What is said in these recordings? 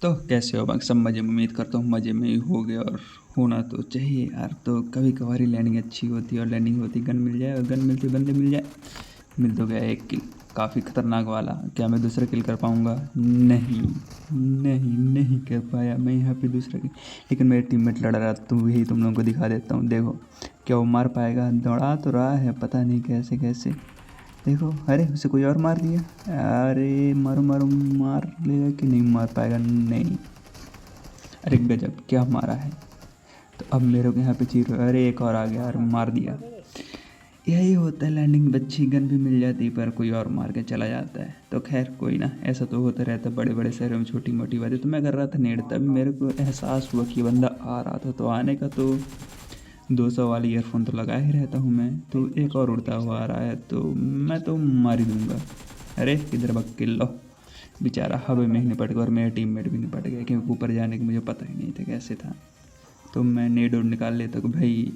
तो कैसे हो बाकी सब मज़े में? उम्मीद करता हूँ मज़े में ही होगे और होना तो चाहिए यार। तो कभी कभार ही लैंडिंग अच्छी होती है और लैंडिंग होती गन मिल जाए और गन मिलती बंदे मिल जाए। मिल तो गया एक किल, काफ़ी ख़तरनाक वाला। क्या मैं दूसरा किल कर पाऊँगा? नहीं, नहीं नहीं कर पाया मैं यहाँ पे दूसरा किल। लेकिन मेरे टीममेट लड़ रहा था, तो यही तुम लोगों को दिखा देता हूँ। देखो क्या वो मार पाएगा? दौड़ा तो रहा है, पता नहीं कैसे कैसे। देखो, अरे उसे कोई और मार दिया। अरे मारो मारो, मार लेगा कि नहीं मार पाएगा? नहीं। अरे गजब क्या मारा है। तो अब मेरे को यहाँ पे चीर, अरे एक और आ गया और मार दिया। यही होता है, लैंडिंग अच्छी गन भी मिल जाती है पर कोई और मार के चला जाता है। तो खैर कोई ना, ऐसा तो होता रहता है बड़े बड़े शहरों में, छोटी मोटी बातें। तो मैं कर रहा था नेड़, तभी मेरे को एहसास हुआ कि बंदा आ रहा था। तो आने का तो 200 वाली ईयरफोन तो लगा ही रहता हूँ मैं। तो एक और उड़ता हुआ आ रहा है, तो मैं तो मार ही दूंगा। अरे किधर बक किल लो। बेचारा हवा में ही निपट गया और मेरे टीममेट भी निपट गए, क्योंकि ऊपर जाने का मुझे पता ही नहीं था कैसे था। तो मैं नेड और निकाल लेता कि भाई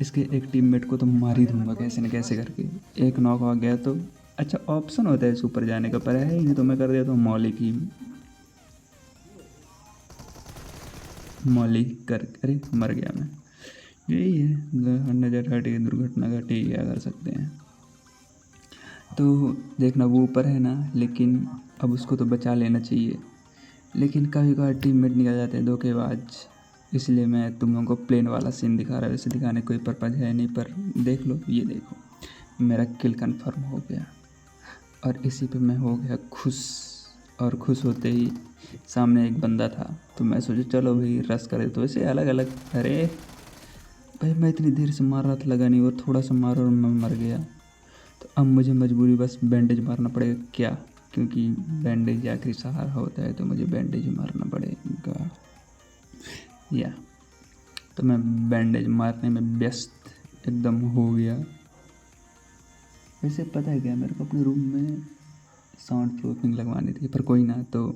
इसके एक टीममेट को तो मार ही दूंगा कैसे न कैसे करके। एक नॉक हो गया तो अच्छा ऑप्शन होता है इस ऊपर जाने का, पर है ही नहीं, तो मैं कर देता हूँ मौलिक ही। मौलिक कर, अरे मर गया मैं। यही है, नज़र हटी दुर्घटना घटी, क्या कर सकते हैं। तो देखना वो ऊपर है ना, लेकिन अब उसको तो बचा लेना चाहिए। लेकिन कभी कभार टीममेट निकल जाते हैं धोखेबाज, इसलिए मैं तुम लोगों को प्लेन वाला सीन दिखा रहा है। वैसे दिखाने कोई पर्पज़ है नहीं, पर देख लो, ये देखो मेरा किल कंफर्म हो गया और इसी पे मैं हो गया खुश। और खुश होते ही सामने एक बंदा था, तो मैं सोचा चलो भाई रस करे। तो वैसे अलग अलग, अरे भाई मैं इतनी देर से मार रहा था, लगा नहीं, और थोड़ा सा मारा और मैं मर गया। तो अब मुझे मजबूरी बस बैंडेज मारना पड़ेगा क्या, क्योंकि बैंडेज आखिरी सहारा होता है, तो मुझे बैंडेज मारना पड़ेगा या। तो मैं बैंडेज मारने में व्यस्त एकदम हो गया। वैसे पता है क्या, मेरे को अपने रूम में साउंड प्रूफिंग लगवानी थी, पर कोई ना। तो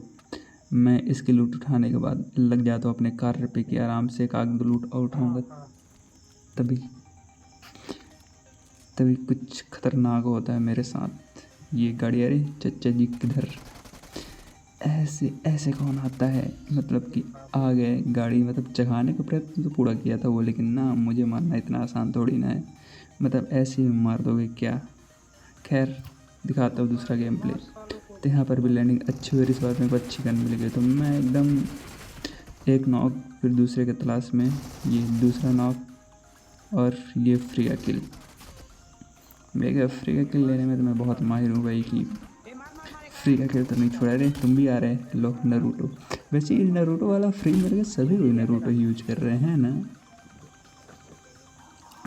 मैं इसकी लूट उठाने के बाद लग जाता हूँ अपने कार्य पे कि आराम से एक आग दो लूट और उठाऊँगा। तभी तभी कुछ खतरनाक होता है मेरे साथ। ये गाड़ी, अरे चचा जी किधर? ऐसे ऐसे कौन आता है, मतलब कि आ गए गाड़ी, मतलब जगाने का प्रयत्न तो पूरा किया था वो, लेकिन ना मुझे मारना इतना आसान थोड़ी ना है। मतलब ऐसे ही मार दोगे क्या? खैर दिखाता हूँ दूसरा गेम प्ले। तो यहाँ पर भी लैंडिंग अच्छी हुई, इस बार मेरे को अच्छी गन मिल गई, तो मैं एकदम एक नॉक, फिर दूसरे के तलाश में ये दूसरा नॉक और ये फ्री का किल। मेरे फ्री का किल लेने में तो मैं बहुत माहिर हूँ भाई, कि फ्री का किल तो नहीं छोड़ा। रहे तुम भी आ रहे हैं, लो नरूटो। वैसे ये नरूटो वाला फ्री मेरे के सभी कोई नरूटो यूज कर रहे हैं ना,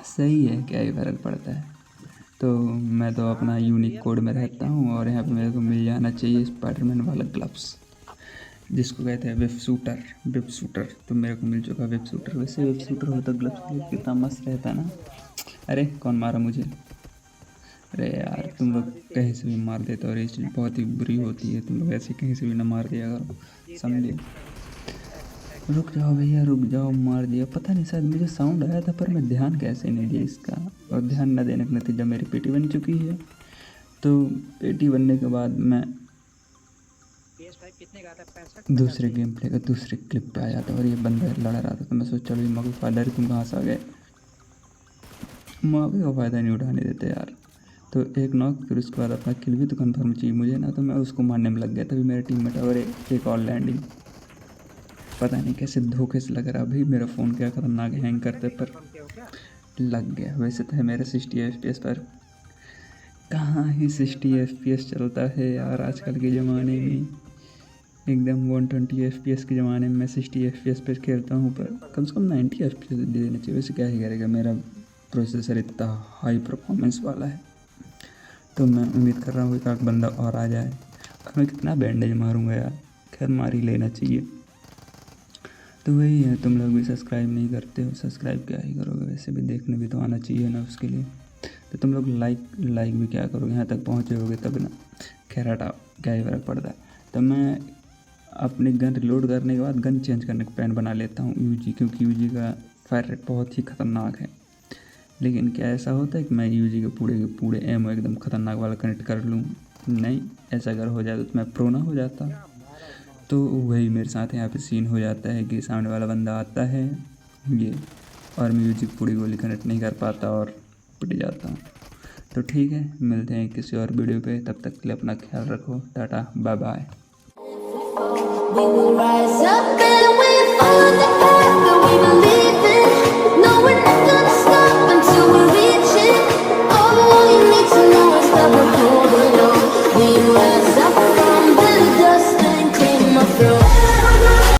सही है, क्या ही फ़र्क पड़ता है। तो मैं तो अपना यूनिक कोड में रहता हूँ और यहाँ पे मेरे को मिल जाना चाहिए स्पाइडरमैन वाला ग्लव्स, जिसको कहते हैं वेब शूटर। वेब शूटर तो मेरे को मिल चुका वेब शूटर। वैसे वेब शूटर होता ग्लव्स कितना मस्त रहता है ना। अरे कौन मारा मुझे? अरे यार तुम लोग कहीं से भी मार देते हो और ये चीज़ बहुत ही बुरी होती है। तुम लोग ऐसे कहीं से भी ना मार दिया करो, समझे? रुक जाओ भैया रुक जाओ, मार दिया। पता नहीं शायद मुझे साउंड आया था, पर मैं ध्यान कैसे नहीं दिया इसका, और ध्यान न देने का नतीजा मेरी पेटी बन चुकी है। तो पेटी बनने के बाद मैं दूसरे गेम प्ले का दूसरे क्लिप पे आया था और ये बंदा लड़ रहा था। तो मैं सोचा चलो मौके फायदा, तुम कहाँ से आ गए? मौके का फ़ायदा नहीं उठाने देते यार। तो एक नॉक, फिर उसके बाद अपना किल भी तो कंफर्म चाहिए मुझे ना, तो मैं उसको मारने में लग गया। तभी मेरे टीम में और एक और लैंडिंग। पता नहीं कैसे धोखे से लग रहा भाई, मेरा फ़ोन क्या खतरनाक हैंग करते, पर लग गया। वैसे तो है मेरा 60 FPS, पर कहाँ ही 60 FPS चलता है यार आजकल के ज़माने में। एकदम 120 FPS के ज़माने में मैं 60 FPS पे खेलता हूँ, पर कम से कम 90 FPS दे देना चाहिए। वैसे क्या ही करेगा, मेरा प्रोसेसर इतना हाई परफॉर्मेंस वाला है। तो मैं उम्मीद कर रहा हूँ कि एक बंदा और आ जाए। और मैं कितना बैंडेज मारूंगा यार, खैर मार ही लेना चाहिए। तो वही है, तुम लोग भी सब्सक्राइब नहीं करते हो, सब्सक्राइब क्या ही करोगे, वैसे भी देखने भी तो आना चाहिए ना उसके लिए। तो तुम लोग लाइक भी क्या करोगे, यहाँ तक पहुँचे होगे तब ना। खैर हटाओ, क्या ही फ़र्क पड़ता है। तो मैं अपनी गन रिलोड करने के बाद गन चेंज करने का प्लान बना लेता हूँ यूजी, क्योंकि यूजी का फायर रेट बहुत ही ख़तरनाक है। लेकिन क्या ऐसा होता है कि मैं यूजी के पूरे एमओ एकदम ख़तरनाक वाला कनेक्ट कर लूँ? नहीं, ऐसा अगर हो जाए तो मैं प्रो ना हो जाता। तो वही मेरे साथ यहाँ पे सीन हो जाता है कि सामने वाला बंदा आता है ये, और म्यूजिक पूरी गोली कनेक्ट नहीं कर पाता और पिट जाता हूँ। तो ठीक है, मिलते हैं किसी और वीडियो पे, तब तक के लिए अपना ख्याल रखो, टाटा बाय बाय।